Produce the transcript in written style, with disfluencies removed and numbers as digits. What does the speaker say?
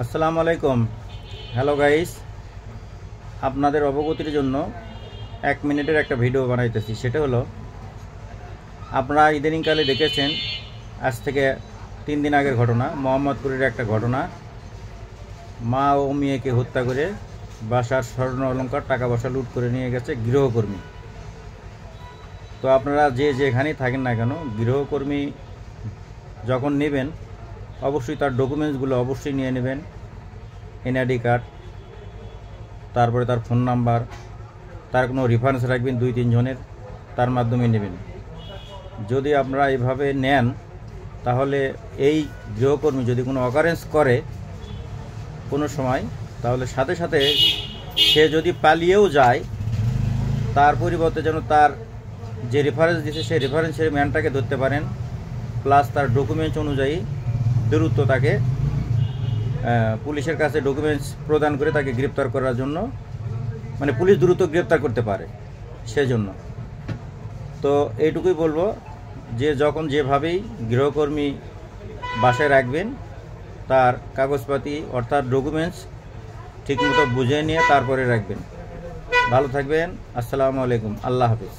আসসালামু আলাইকুম। Hello guys, আপনাদের অবগতির জন্য 1 মিনিটের একটা ভিডিও বানাইতেছি। সেটা হলো, আপনারা ইদানিংকালে দেখেছেন, আজ থেকে 3 দিন আগের ঘটনা, মোহাম্মদপুরের একটা ঘটনা। মা ও মেয়েকে হত্যা করে বাসার স্বর্ণ অলংকার টাকা পয়সা লুট করে নিয়ে গেছে গৃহকর্মী। তো আপনারা যে যেখানেই থাকেন না কেন, গৃহকর্মী যখন নেবেন অবশ্যই তার ডকুমেন্টসগুলো অবশ্যই নিয়ে নেবেন। এনআইডি কার্ড, তারপরে তার ফোন নাম্বার, তার কোনো রেফারেন্স রাখবেন 2-3 জনের, তার মাধ্যমে নেবেন। যদি আপনারা এইভাবে নেন তাহলে এই গৃহকর্মী যদি কোনো অকারেন্স করে কোনো সময়, তাহলে সাথে সাথে সে যদি পালিয়েও যায়, তার পরিবর্তে যেন তার যে রেফারেন্স দিয়েছে সেই রেফারেন্সের ম্যানটাকে ধরতে পারেন, প্লাস তার ডকুমেন্টস অনুযায়ী দ্রুত তাকে পুলিশের কাছে ডকুমেন্টস প্রদান করে তাকে গ্রেপ্তার করার জন্য, মানে পুলিশ দ্রুত গ্রেপ্তার করতে পারে সেজন্য। তো এইটুকুই বলবো যে যখন যেভাবেই গৃহকর্মী বাসায় রাখবেন, তার কাগজপাতি অর্থাৎ ডকুমেন্টস ঠিকমতো বুঝে নিয়ে তারপরে রাখবেন। ভালো থাকবেন। আসসালামু আলাইকুম। আল্লাহ হাফিজ।